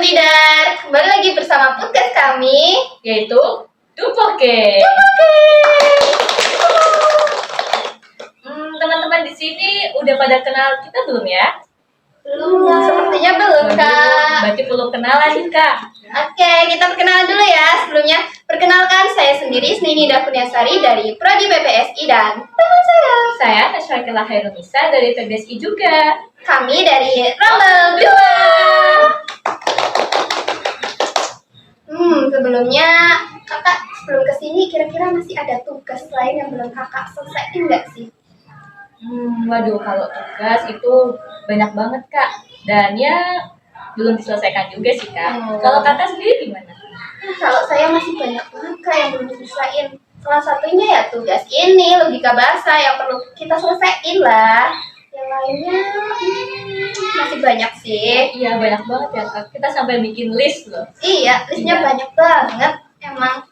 Lidar, kembali lagi bersama podcast kami, yaitu Dupoke. Teman-teman di sini udah pada kenal kita belum ya? Belum, sepertinya belum Kak. Berarti belum kenalan nih Kak. Oke, kita perkenalan dulu ya. Sebelumnya, perkenalkan saya sendiri Snini Dakunyasari dari Prodi BPSI dan teman Saya Nashwakila Hairunisa dari PBSI juga. kami dari Rombel 2. Sebelumnya kakak sebelum kesini kira-kira masih ada tugas lain yang belum kakak selesaiin nggak sih? Waduh, kalau tugas itu banyak banget Kak. Dan ya belum diselesaikan juga sih Kak. Kalau kakak sendiri gimana? Kalau saya masih banyak banget Kak yang belum diselesaiin. Salah satunya ya tugas ini, logika bahasa yang perlu kita selesaiin lah. Yang lainnya masih banyak sih. Iya banyak banget ya Kak. Kita sampai bikin list loh. Iya, listnya Iya. banyak banget emang.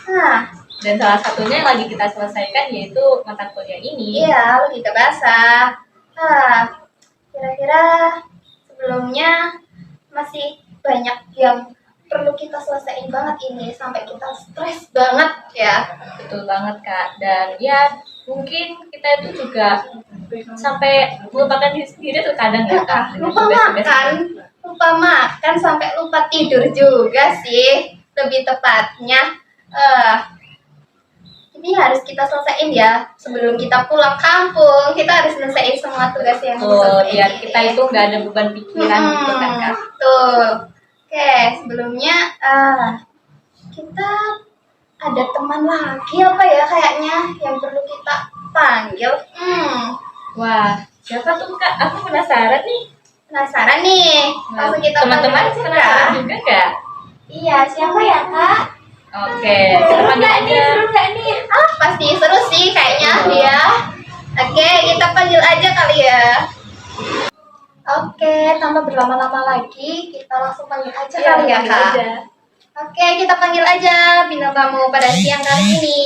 Nah, Dan salah satunya yang lagi kita selesaikan yaitu mata kuliah ini. iya logika bahasa. Kira-kira sebelumnya masih banyak yang perlu kita selesaiin banget ini sampai kita stres banget ya. Betul banget Kak. Dan ya mungkin kita itu juga sampai melupakan diri sendiri terkadang ya Kak. dengan Lupa tugas-tugas makan sampai lupa tidur juga sih lebih tepatnya. Ini harus kita selesaiin ya sebelum kita pulang kampung. Kita harus selesaiin semua tugas yang Betul, diselesaiin. biar kita itu nggak ada beban pikiran gitu kan Kak. Tuh. Oke, sebelumnya kita ada teman lagi apa ya kayaknya yang perlu kita panggil. Wah, siapa tuh Kak? Aku penasaran nih. Penasaran nih. Langsung kita Teman-teman panggil aja, Kak. penasaran juga nggak? Iya, siapa ya Kak? Oke, kita panggil aja. Pasti seru sih kayaknya dia. Oke, kita panggil aja kali ya. Oke, tanpa berlama-lama lagi, kita langsung panggil aja kali ya panggil Kak. aja. Oke, kita panggil aja bintang tamu pada siang kali ini.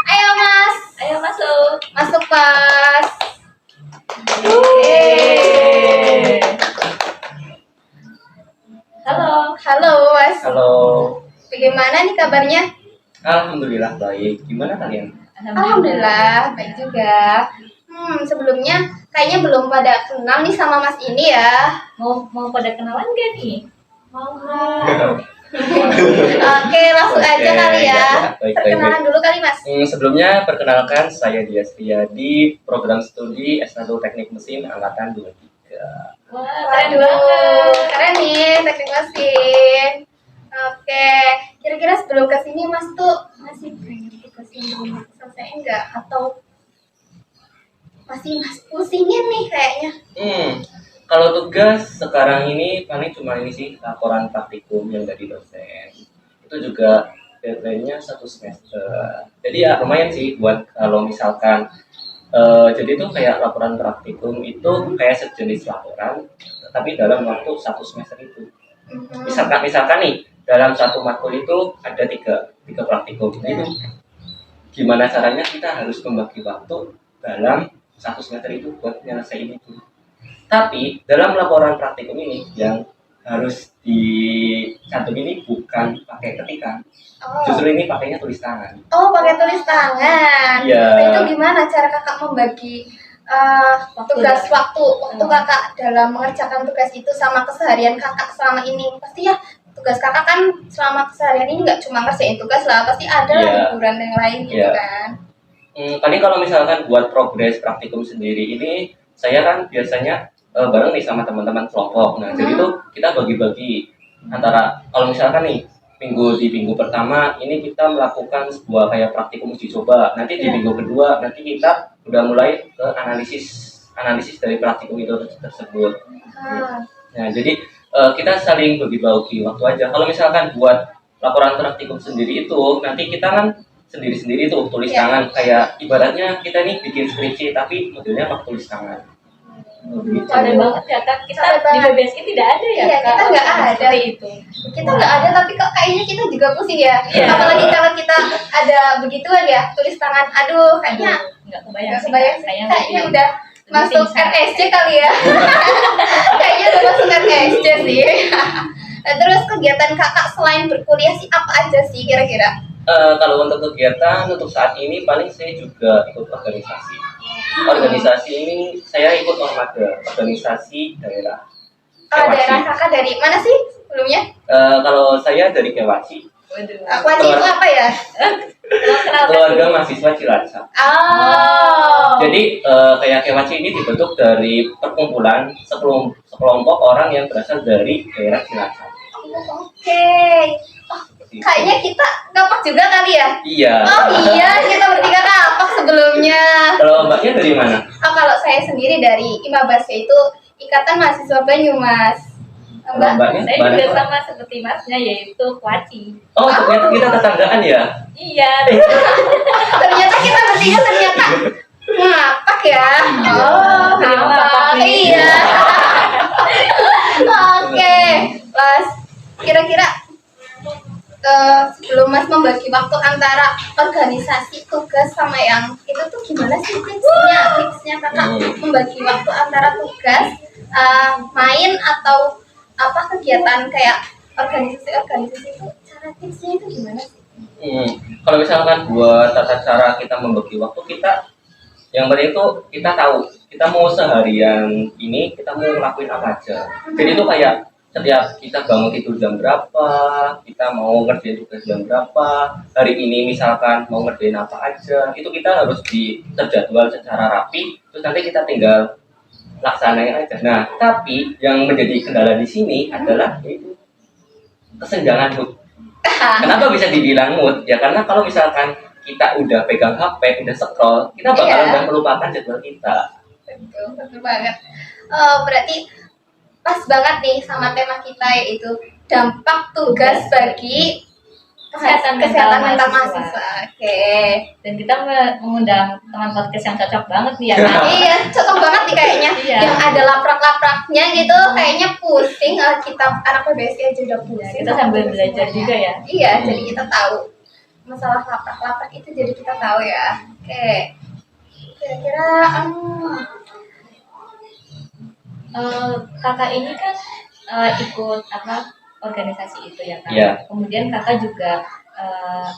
Ayo Mas, Ayo masuk. masuk Mas. Yeay. Halo. Halo Mas, Halo, bagaimana nih kabarnya? alhamdulillah baik. Gimana kalian? Alhamdulillah, baik juga. Sebelumnya kayaknya belum pada kenal nih sama Mas ini ya. Mau pada kenalan gak nih? Mau. Oke, langsung aja kali ya. Baik. Perkenalan dulu kali Mas. Sebelumnya perkenalkan saya Dias Riyadi, program studi S1 Teknik Mesin angkatan 23. Wah, keren Waduh, banget. keren nih teknik mesin. Oke, kira-kira sebelum kesini Mas tuh masih banyak tugas yang belum selesai enggak? Atau masih Mas pusingin nih kayaknya? Kalau tugas sekarang ini paling cuma ini sih laporan praktikum yang dari dosen. Itu juga deadline-nya 1 semester. Jadi ya lumayan sih buat kalau misalkan jadi itu kayak laporan praktikum itu kayak sejenis laporan, tapi dalam waktu 1 semester itu. Misalkan nih dalam satu matkul itu ada tiga praktikum. Itu gimana caranya kita harus membagi waktu dalam 1 semester itu buat nyelesain itu. Tapi dalam laporan praktikum ini yang harus dicantum ini bukan pakai ketikan, justru ini pakainya tulis tangan. Oh, pakai tulis tangan. Iya. Nah, itu gimana cara kakak membagi tugas waktu kakak dalam mengerjakan tugas itu sama keseharian kakak selama ini? Pasti ya tugas kakak kan selama keseharian ini nggak cuma ngerjain tugas lah, pasti ada lah Iya. hiburan yang lain gitu Iya. kan. Paling kalau misalkan buat progres praktikum sendiri ini, saya kan biasanya bareng nih sama teman-teman kelompok. Nah, jadi tuh kita bagi-bagi antara kalau misalkan nih di minggu pertama ini kita melakukan sebuah kayak praktikum uji coba. Nanti di minggu kedua nanti kita udah mulai ke analisis dari praktikum itu tersebut. Nah, jadi kita saling bagi-bagi waktu aja. Kalau misalkan buat laporan praktikum sendiri itu nanti kita kan sendiri-sendiri tuh tulis tangan, kayak ibaratnya kita nih bikin skripsi tapi modelnya pakai tulis tangan. Gitu. Keren banget ya Kak. Kita Keren di banget. BBSI tidak ada ya Iya, Kak. kita nggak ada. Seperti itu. Kita nggak ada tapi kok kayaknya kita juga pusing ya. Iya. Apalagi kalau kita ada begituan ya tulis tangan. Aduh, kayaknya Nggak kebayang nggak sih, kebayang Kak. sih. Kayaknya Kayaknya lebih- udah masuk pingsan. RSC kali ya. Kayaknya udah masuk RSC sih. Nah, terus kegiatan kakak selain berkuliah sih apa aja sih kira-kira? Kalau untuk kegiatan untuk saat ini paling saya juga ikut organisasi. Organisasi ini saya ikut Ormada, organisasi daerah. Daerah kakak dari mana sih sebelumnya? Kalau saya dari Kewaci, Waduh. Wajib itu apa ya? Kenalkan. keluarga mahasiswa Cilacap. Oh. Jadi kayak Kewaci ini dibentuk dari perkumpulan sekelompok orang yang berasal dari daerah Cilacap. Oke. Oh, kayaknya kita ngapak juga kali ya? Iya. Oh iya, kita bertiga ngapak sebelumnya. Kalau mbaknya dari mana? Oh, kalau saya sendiri dari IMABAS, yaitu Ikatan Mahasiswa Banyumas. Mbak, Mbaknya Saya mana? juga sama seperti masnya, yaitu Kuaci. Oh, ternyata kita tetanggaan ya? Iya. ternyata kita bertiga ternyata ngapak ya. Iya. Oh, Beli ngapak ngapak. nih. Iya. Oke, Mas. Kira-kira sebelum Mas membagi waktu antara organisasi, tugas sama yang itu tuh gimana sih tipsnya kakak membagi waktu antara tugas, main atau apa kegiatan kayak organisasi itu, cara tipsnya itu gimana sih? Kalau misalkan buat tata cara kita membagi waktu kita, yang penting itu kita tahu kita mau seharian ini kita mau ngelakuin apa aja. Jadi itu kayak setiap kita bangun tidur jam berapa, kita mau ngerjain tugas jam berapa, hari ini misalkan mau ngerjain apa aja, itu kita harus terjadwal secara rapi, terus nanti kita tinggal laksanain aja. Nah, tapi yang menjadi kendala di sini adalah yaitu kesenjangan mood. Kenapa bisa dibilang mood? Ya karena kalau misalkan kita udah pegang HP, udah scroll, kita bakalan udah melupakan jadwal kita. Betul banget. Berarti pas banget nih sama tema kita, yaitu dampak tugas bagi kesehatan mental mahasiswa. Oke. Dan kita mengundang teman podcast yang cocok banget nih ya kan? Iya, cocok banget nih kayaknya. Iya. Yang ada laprak-lapraknya gitu, kayaknya pusing. Kita anak PBSI aja udah pusing. Kita sambil belajar juga ya. Iya, jadi kita tahu masalah laprak-laprak itu, jadi kita tahu ya. Oke. Kira-kira kakak ini kan ikut apa organisasi itu ya kan? Iya. Kemudian kakak juga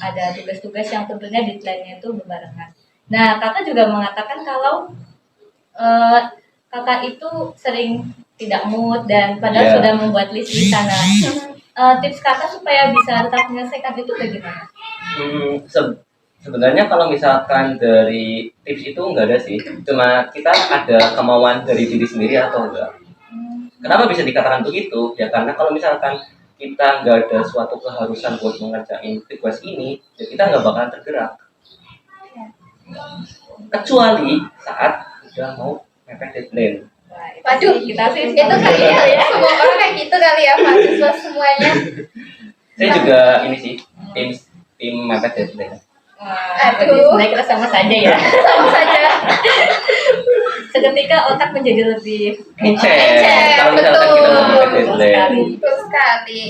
ada tugas-tugas yang tentunya deadline-nya itu berbarengan. Nah, kakak juga mengatakan kalau kakak itu sering tidak mood dan padahal Iya. sudah membuat list di sana. Tips kakak supaya bisa tetap menyelesaikan itu bagaimana? Sebenarnya kalau misalkan dari tips itu enggak ada sih, cuma kita ada kemauan dari diri sendiri atau enggak. Kenapa bisa dikatakan begitu? Ya karena kalau misalkan kita nggak ada suatu keharusan buat mengerjain tugas ini, ya kita nggak bakalan tergerak. Kecuali saat udah mau mepet deadline. Waduh, kita sih itu kali ya, semua orang kayak gitu kali ya, mahasiswa semuanya. Saya juga ini sih, tim mepet deadline. Aduh. Sebenarnya kita sama saja ya. Sama saja. Seketika otak menjadi lebih Encer. Kalau misalkan kita mau mepet deadline. Betul sekali.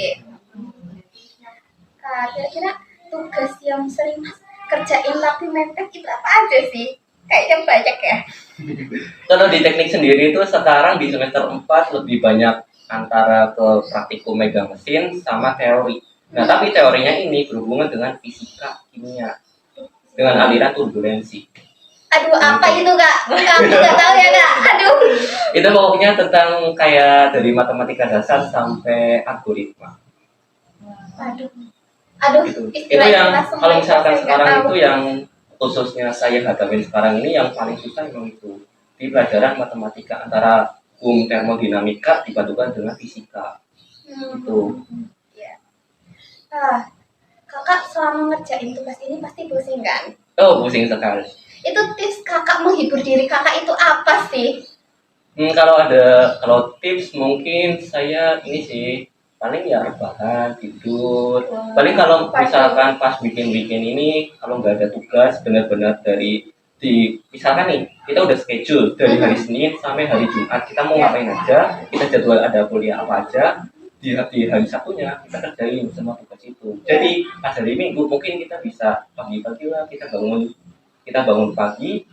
Kira-kira tugas yang sering Mas kerjain tapi mepet itu apa aja sih? Kayaknya banyak ya. Kalau di teknik sendiri itu sekarang di semester 4 lebih banyak antara ke praktikum megang mesin sama teori. Nah, tapi teorinya ini berhubungan dengan fisika kimia dengan aliran turbulensi. Aduh, apa itu Kak? Kamu nggak tahu ya Kak? Aduh. Itu pokoknya tentang kayak dari matematika dasar sampai algoritma. Aduh, Itu istilah yang kita semua kalau misalkan saya nggak sekarang tahu. itu yang khususnya saya hadapin sekarang ini yang paling susah memang itu di pelajaran matematika antara termodinamika dipadukan dengan fisika. Itu. Iya. Kakak selama ngerjain tugas ini pasti pusing kan? Oh, pusing sekali. Itu tips kakak menghibur diri kakak itu apa sih? Kalau tips mungkin saya ini sih paling ya rebahan, tidur. Paling kalau misalkan pas bikin ini kalau nggak ada tugas benar-benar misalkan nih kita udah schedule dari hari Senin sampai hari Jumat kita mau ngapain aja, kita jadwal ada kuliah apa aja, di hari Sabtunya kita kerjain semua tugas itu. Jadi pas hari Minggu mungkin kita bisa pagi-pagi lah kita bangun pagi,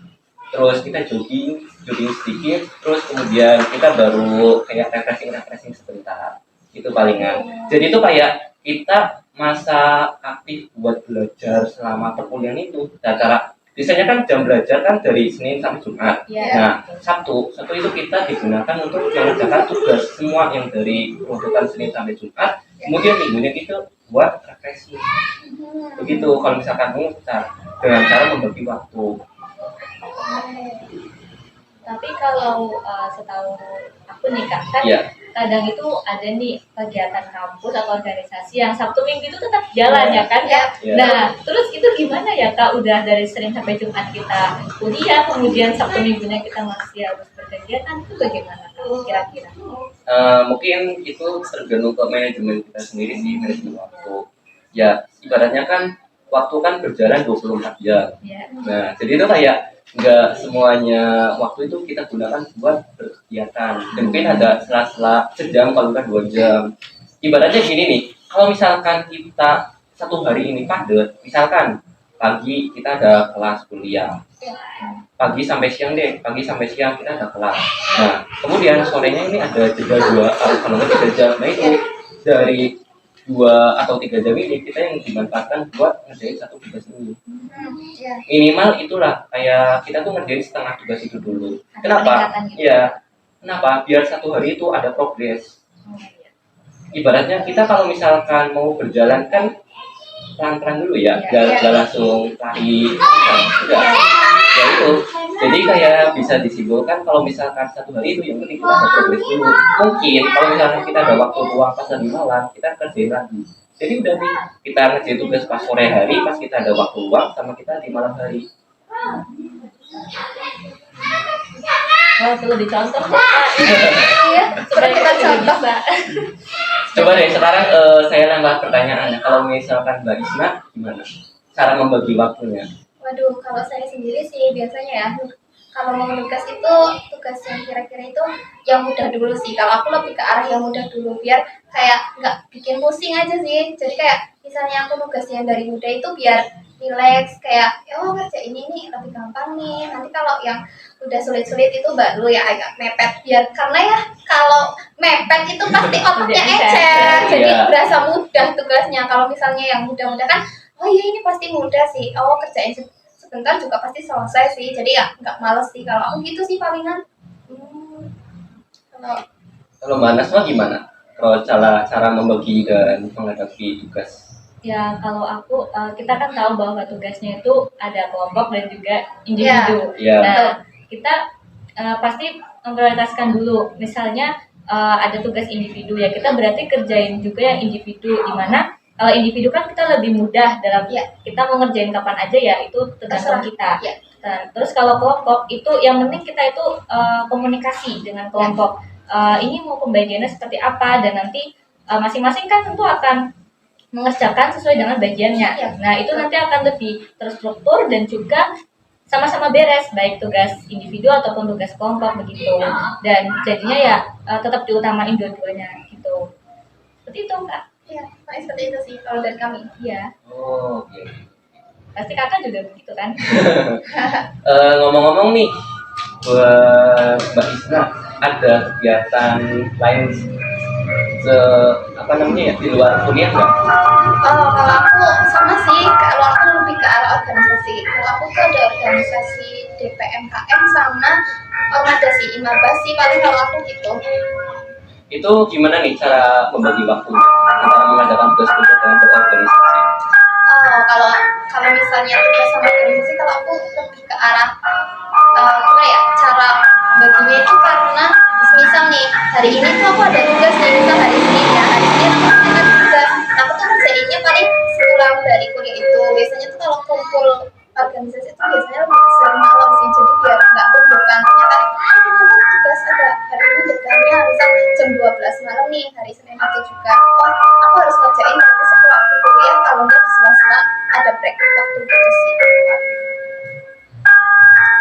terus kita jogging sedikit, terus kemudian kita baru kayak refreshing sebentar. itu palingan. Jadi itu kayak kita masa aktif buat belajar selama perkuliahan itu. Nah, cara biasanya kan jam belajar kan dari Senin sampai Jumat. Ya. Nah, Sabtu itu kita digunakan untuk mengerjakan tugas semua yang dari peruntukan Senin sampai Jumat. Kemudian minggunya kita buat refreshing. Begitu kalau misalkan kamu dengan cara membagi waktu. Tapi kalau setahu aku nih Kak, kan Iya. kadang itu ada nih kegiatan kampus atau organisasi yang Sabtu Minggu itu tetap jalan ya kan ya. Iya. Nah, terus itu gimana ya Kak? Udah dari Senin sampai Jumat kita kuliah, kemudian Sabtu Minggunya kita masih harus berkegiatan, itu bagaimana Kak kira-kira? Mungkin itu tergantung ke manajemen kita sendiri sih, manajemen waktu. Ya, ibaratnya kan waktu kan berjalan 24 jam. Ya. Nah, jadi itu kayak nggak semuanya waktu itu kita gunakan buat berkegiatan. Dan mungkin ada sela-sela sejam kalau kan 2 jam. Ibaratnya gini nih, kalau misalkan kita satu hari ini padat, misalkan pagi kita ada kelas kuliah, pagi sampai siang kita ada kelas. Nah, kemudian sorenya ini ada jeda 2 kalau nggak 3 jam. Nah itu dari 2 atau 3 jam ini kita yang dimanfaatkan buat ngerjain satu tugas ini. Minimal itulah kayak kita tuh ngerjain setengah tugas itu dulu. Ada Kenapa? peningkatan gitu. Iya. Kenapa? Biar satu hari itu ada progres. Oh, iya. Ibaratnya kita kalau misalkan mau berjalan kan pelan-pelan dulu ya, Iya. nggak langsung lari, enggak. Ya itu. Jadi kayak bisa disimpulkan kalau misalkan satu hari itu yang penting kita ada progres dulu. Mungkin kalau misalkan kita ada waktu luang pas hari malam, kita kerjain lagi. Jadi udah nih, kita ngerjain tugas pas sore hari, pas kita ada waktu luang, sama kita di malam hari. Oh, itu lebih contoh Kak. Iya, Supaya kita kita contoh. bisa. Coba deh sekarang saya nambah pertanyaannya. Kalau misalkan Mbak Isna, gimana cara membagi waktunya? Waduh, kalau saya sendiri sih biasanya ya, kalau mau tugas itu tugas yang kira-kira itu yang mudah dulu sih. Kalau aku lebih ke arah yang mudah dulu biar kayak nggak bikin pusing aja sih. Jadi kayak misalnya aku tugas yang dari mudah itu biar relax kayak ya oh ngerjain ini lebih gampang nih. Nanti kalau yang udah sulit-sulit itu baru ya agak mepet biar karena ya kalau mepet itu pasti otaknya Jadi ecer. Jadi Iya. berasa mudah tugasnya. Kalau misalnya yang mudah-mudah kan oh iya ini pasti mudah sih. Oh kerjain sebentar juga pasti selesai sih. Jadi ya nggak males sih kalau aku gitu sih palingan. Kalau Kalau Mbak Nasma gimana? Kalau cara membagi dan menghadapi tugas? Ya, kalau aku, kita kan tahu bahwa tugasnya itu ada kelompok dan juga individu. Iya. Nah, kita pasti memprioritaskan dulu. Misalnya ada tugas individu ya, kita berarti kerjain juga yang individu. Dimana kalau individu kan kita lebih mudah dalam Iya. kita mau ngerjain kapan aja ya, itu tergantung Terserah. kita. Iya. Nah, terus kalau kelompok itu yang penting kita itu komunikasi dengan kelompok. Ini mau pembagiannya seperti apa dan nanti masing-masing kan tentu akan mengerjakan sesuai dengan bagiannya. Iya. Nah, itu nanti akan lebih terstruktur dan juga sama-sama beres, baik tugas individu ataupun tugas kelompok begitu. Dan jadinya ya tetap diutamain dua-duanya gitu. Seperti itu, Kak. ya paling seperti itu sih kalau dari kami. Iya. Oh, oke. Pasti Kakak juga begitu kan? Ngomong-ngomong nih, buat Mbak Isna ada kegiatan lain di luar kuliah nggak? Oh, kalau aku sama sih, kalau aku lebih ke arah organisasi. Kalau aku tuh ada organisasi DPMKM sama organisasi Imabas sih paling kalau aku gitu. Itu gimana nih cara membagi waktunya antara mengadakan tugas-tugas dan berorganisasi? Oh, kalau misalnya tugas sama organisasi, kalau aku lebih ke arah gimana ya cara baginya itu karena misal nih hari ini tuh aku ada tugas nih misal hari Senin ya hari Senin aku ada tugas aku tuh ngerjainnya paling sepulang dari kuliah itu biasanya tuh kalau kumpul organisasi itu biasanya lebih ke sering malam sih jadi biar nggak tumbukan ternyata tugas ada hari ini deadline-nya misal jam 12 malam nih hari Senin itu juga oh aku harus ngerjain berarti setelah aku kuliah kalau nggak di sela-sela ada break waktu gitu sih.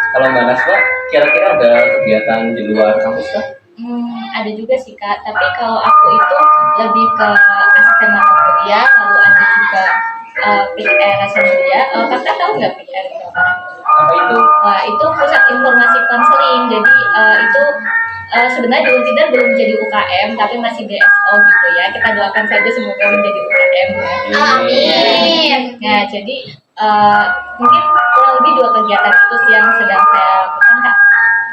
Kalau Mbak Nasma, kira-kira ada kegiatan di luar kampus kah? Ada juga sih Kak, tapi kalau aku itu lebih ke asisten mata kuliah, lalu ada juga PR Mulia. Kakak tahu nggak PR itu apa? Apa itu? Wah, itu pusat informasi konseling. Jadi itu sebenarnya di Untidar belum menjadi UKM tapi masih DSO gitu ya. Kita doakan saja semoga menjadi UKM ya. Amin. Nah, jadi mungkin kurang lebih 2 kegiatan itu sih yang sedang saya lakukan Kak.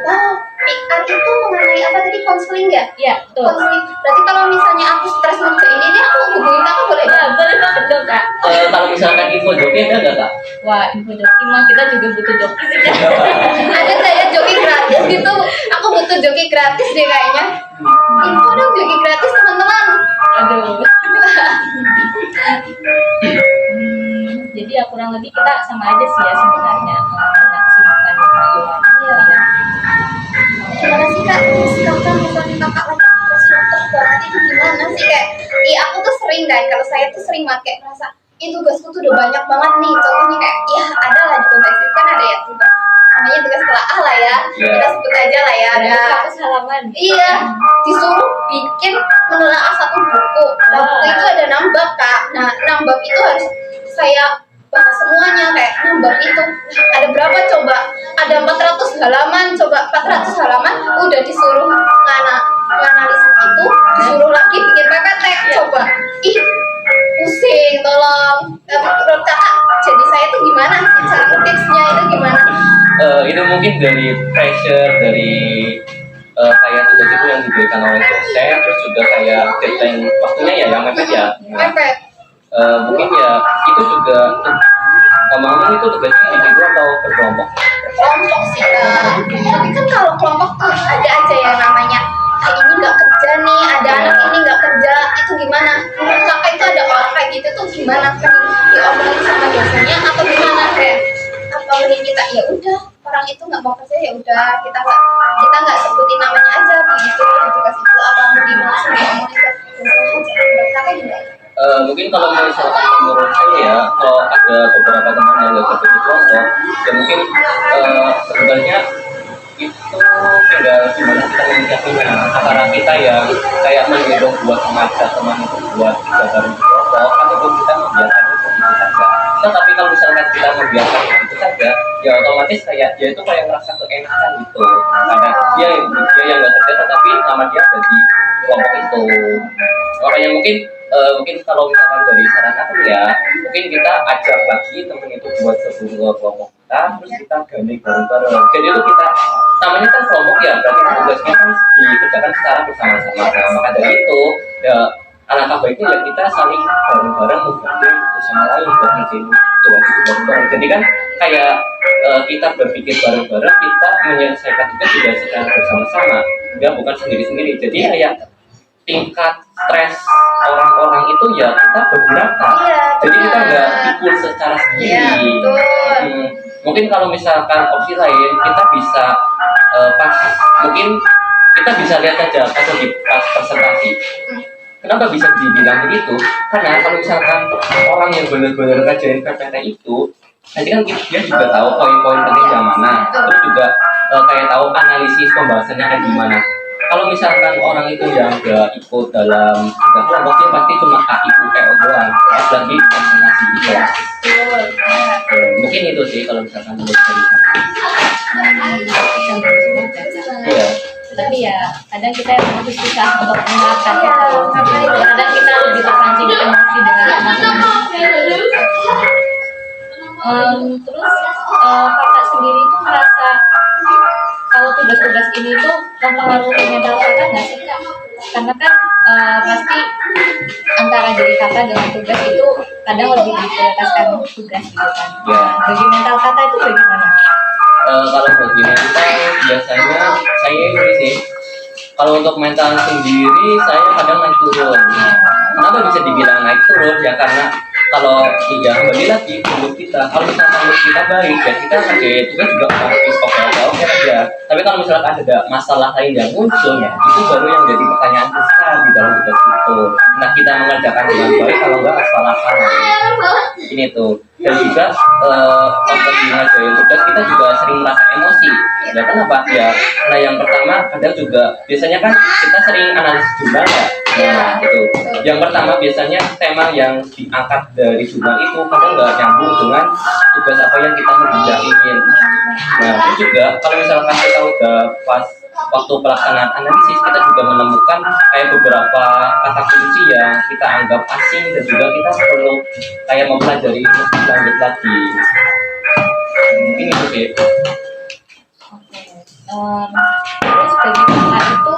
Oh, PR itu mengenai apa tadi, konseling ya? Iya, betul. Konseling. Berarti kalau misalnya aku stres ngerjain ini, aku hubungin kakak boleh? Nah, boleh banget dong Kak. Kalau misalkan info joki ada nggak kak? Wah, info joki mah kita juga butuh joki sih Kak. Ada nggak ya joki gratis gitu? Aku butuh joki gratis deh kayaknya. Info dong joki gratis teman-teman. Aduh. Jadi ya kurang lebih kita sama aja sih ya sebenarnya punya kesibukan di luar. Iya. Gimana sih kak? Kakak misalnya kakak lagi stres banget itu gimana sih kayak? Iya aku tuh sering kan, kalau saya tuh sering banget kayak ngerasa tugasku tuh udah banyak banget nih. Contohnya kayak ya ada lah di tugas itu kan ada ya tugas namanya tugas telaah lah ya. Kita sebut aja lah ya. Ada Ada 100 halaman. iya, disuruh bikin menelaah satu buku. Nah, buku itu ada 6 bab kak. Nah, 6 bab itu harus saya bahas semuanya kayak 6 bab itu. Ada berapa coba? Ada 400 halaman. Coba 400 halaman udah disuruh nganalisis itu, disuruh lagi bikin PPT. Coba, ih pusing, tolong. Menurut kakak, jadi saya tuh gimana sih cara tipsnya itu gimana? Itu mungkin dari pressure dari kayak tugas itu yang diberikan oleh dosen, terus juga kayak deadline waktunya ya yang mepet ya. Mepet. Mungkin ya itu juga ngomong itu tugasnya individu atau berkelompok. Kelompok sih kak. Tapi kan kalau kelompok tuh ada aja yang namanya ini nggak kerja nih, ada anak ini nggak kerja, itu gimana? Menurut kakak itu ada orang kayak gitu tuh gimana? Kan diomongin sama dosennya atau gimana kayak? Apa mending kita ya udah orang itu nggak mau kerja ya udah kita nggak sebutin namanya aja begitu di tugas itu apa mending langsung diomongin ke dosennya aja? Menurut kakak gimana? Mungkin kalau misalkan menurut saya ya, kalau ada beberapa teman yang nggak kerja di kelompok, ya mungkin sebenarnya itu tinggal gimana kita menyikapinya antara kita yang kayak mendorong buat mengajak teman untuk buat kita bareng di kelompok ataupun kita membiarkan itu begitu saja. Tapi kalau misalkan kita membiarkan itu saja, ya otomatis kayak dia itu kayak merasa keenakan gitu. Karena dia yang nggak kerja tetapi nama dia ada di kelompok itu. Makanya mungkin kalau misalkan dari saran aku ya, mungkin kita ajak lagi temen itu buat gabung ke kelompok kita, terus kita gandeng bareng-bareng. Jadi itu kita namanya kan kelompok ya, berarti tugasnya kan dikerjakan secara bersama-sama. Nah, maka dari itu ya alangkah baiknya ya kita saling bareng-bareng menggandeng satu sama lain buat ngerjain tugas itu bareng-bareng. Jadi kan kayak kita berpikir bareng-bareng, kita menyelesaikan tugas juga secara bersama-sama, ya bukan sendiri-sendiri. Jadi kayak tingkat stres orang-orang itu ya kita bergerakkan. Jadi kita nggak pikul secara sendiri. Mungkin kalau misalkan opsi lain kita bisa mungkin kita bisa lihat aja kasus di pas presentasi. Kenapa bisa dibilang begitu? Karena kalau misalkan orang yang benar-benar ngajarin PPT itu, nanti kan dia juga tahu poin-poin penting yang mana, terus juga kayak tahu analisis pembahasannya kayak gimana. Kalau misalkan orang itu yang gak ikut dalam kelompoknya pasti cuma KIU doang, lagi presentasi di kelas. Mungkin itu sih kalau misalkan menurut saya. Iya. Tapi ya kadang kita yang masih susah untuk mengungkapkan itu. Kadang kita lebih terpancing emosi dengan teman-teman. Terus kakak sendiri itu merasa kalau tugas-tugas ini tuh mempengaruhi mental kakak nggak sih kak? Karena kan pasti antara diri kakak dengan tugas itu kadang lebih diprioritaskan tugas gitu kan. Ya. Bagi mental kakak itu bagaimana? Kalau bagi mental biasanya saya ini sih, kalau untuk mental sendiri saya kadang naik turun. Kenapa bisa dibilang naik turun ya karena kalau kembali lagi menurut kita, kalau misalkan menurut kita baik ya kita kerjain juga oke aja. Tapi kalau misalkan ada masalah lain yang muncul ya itu baru yang jadi pertanyaan besar di dalam tugas itu. Nah kita mengerjakan dengan baik kalau nggak asal-asalan. Ini tuh dan juga waktu ngajarin tugas kita juga sering merasa emosi. Ya kenapa ya? Nah yang pertama kadang juga biasanya kan kita sering analisis jumlah ya. Nah itu yang pertama biasanya tema yang diangkat dari jurnal itu kadang nggak nyambung dengan tugas apa yang kita mau kerjain. Nah itu juga kalau misalkan kita udah pas waktu pelaksanaan analisis kita juga menemukan kayak beberapa kata kunci yang kita anggap asing dan juga kita perlu kayak mempelajari lebih lanjut lagi. Mungkin itu sih. Oke. Terus bagi kakak itu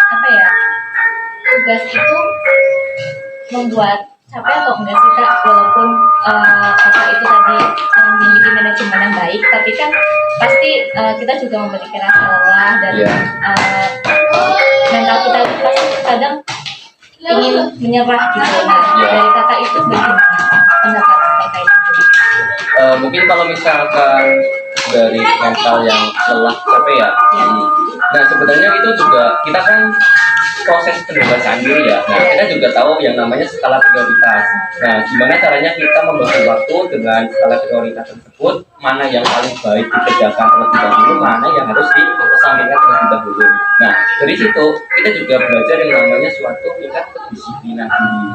apa ya, tugas itu membuat capek atau enggak sih kak, walaupun kakak itu tadi memiliki manajemen yang baik, tapi kan pasti kita juga memiliki rasa lelah dan mental kita itu pasti kadang ingin menyerah gitu. Nah, dari kakak itu bagaimana pendapat kakak itu? Mungkin kalau misalkan dari mental yang lelah capek ya. Nah sebenarnya itu juga kita kan proses pendewasaan diri ya. Nah kita juga tahu yang namanya skala prioritas. Nah gimana caranya kita membagi waktu dengan skala prioritas tersebut, mana yang paling baik dikerjakan terlebih dahulu, mana yang harus dikesampingkan terlebih dahulu. Nah dari situ kita juga belajar yang namanya suatu tingkat kedisiplinan diri.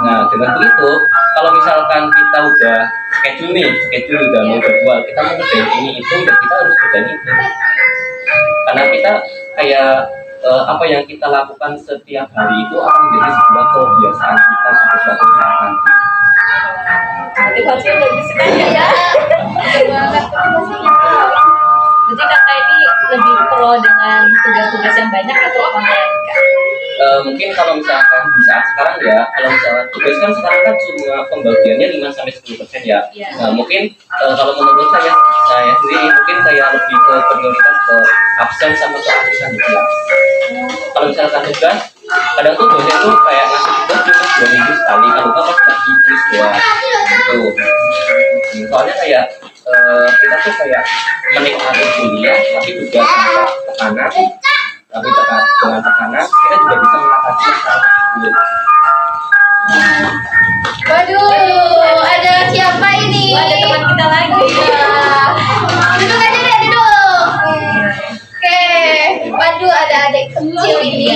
Nah dengan begitu kalau misalkan kita udah schedule udah mau jadwal, kita mau kerjain ini itu, dan kita harus kerjain itu. Karena kita kayak apa yang kita lakukan setiap hari itu akan menjadi sebuah kebiasaan kita sampai suatu saat nanti. Motivasi lebih sekali ya. Banget motivasinya. Jadi kakak ini lebih pro dengan tugas-tugas yang banyak atau online kak? Mungkin kalau misalkan di saat sekarang ya, kalau misalkan tugas kan sekarang kan cuma pembagiannya 5-10% ya. Iya. Nah mungkin kalau menurut saya sendiri mungkin saya lebih ke prioritas ke absen sama ke aktifan di kelas. Kalau misalkan tugas, kadang tuh dosen tuh kayak ngasih tugas cuma 2 minggu sekali, kalau nggak pas lagi tulis doang gitu. Soalnya kayak kita tuh kayak menikmati kuliah tapi juga tanpa tekanan, tapi dengan tekanan kita juga bisa mengatasi masalah tersebut. Waduh, ada siapa ini? Wah, ada teman kita lagi. Duduk aja deh, duduk. Oke, waduh ada adik kecil ini.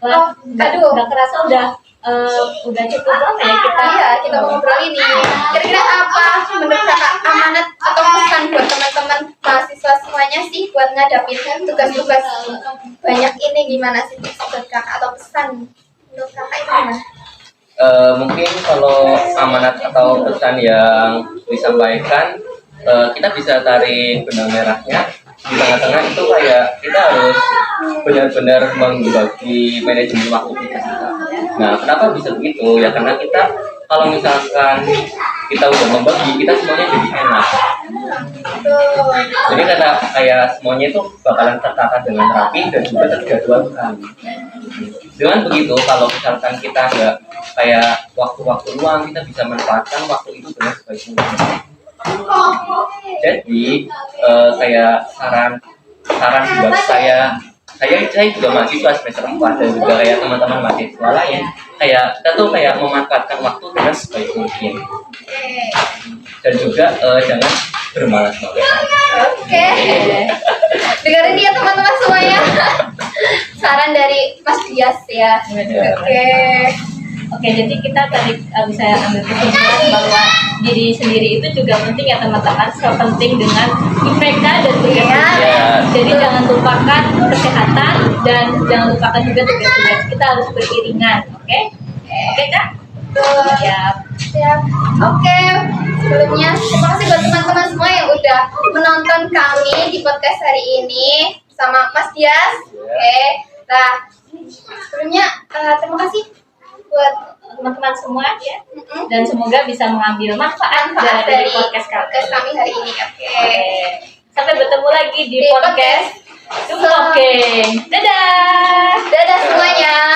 Wah, Aduh. nggak kerasa udah cukup lama ya kita. Iya, kita mau ngobrol ini. Kira-kira apa menurut kakak amanat atau pesan buat teman-teman mahasiswa semuanya sih buat ngadapin tugas-tugas banyak ini, gimana sih tips buat kakak atau pesan menurut kakak itu gimana? Mungkin kalau amanat atau pesan yang disampaikan, kita bisa tarik benang merahnya di tengah-tengah itu kayak kita harus benar-benar membagi manajemen waktu kita. Nah, kenapa bisa begitu? Ya karena kita kalau misalkan kita udah membagi, kita semuanya jadi enak. Jadi kayak semuanya itu bakalan tertata dengan rapi dan juga terjadwalkan. Dengan begitu, kalau misalkan kita nggak kayak waktu-waktu luang, kita bisa manfaatkan waktu itu dengan sebaik mungkin. Jadi kayak saran buat saya juga mahasiswa semester 4 dan juga kayak teman-teman mahasiswa lain, kayak kita tuh kayak memanfaatkan waktu dengan sebaik mungkin dan juga jangan bermalas-malasan. Oke. Dengerin ya teman-teman semuanya. Saran dari Mas Dias ya. Oke. Oke, jadi kita tadi bisa ambil kesimpulan bahwa diri sendiri itu juga penting ya teman-teman, sepenting dengan IPK dan tugas-tugas. Jadi jangan lupakan kesehatan dan jangan lupakan juga tugas-tugas. Kita harus beriringan, oke? Oke kak? Siap. Siap. Oke. Sebelumnya terima kasih buat teman-teman semua yang udah menonton kami di podcast hari ini sama Mas Dias. Oke. Nah, sebelumnya terima kasih buat teman-teman semua ya, dan semoga bisa mengambil manfaat dari podcast kami hari ini. Oke. Sampai bertemu lagi di podcast. Oke. Dadah. Dadah semuanya.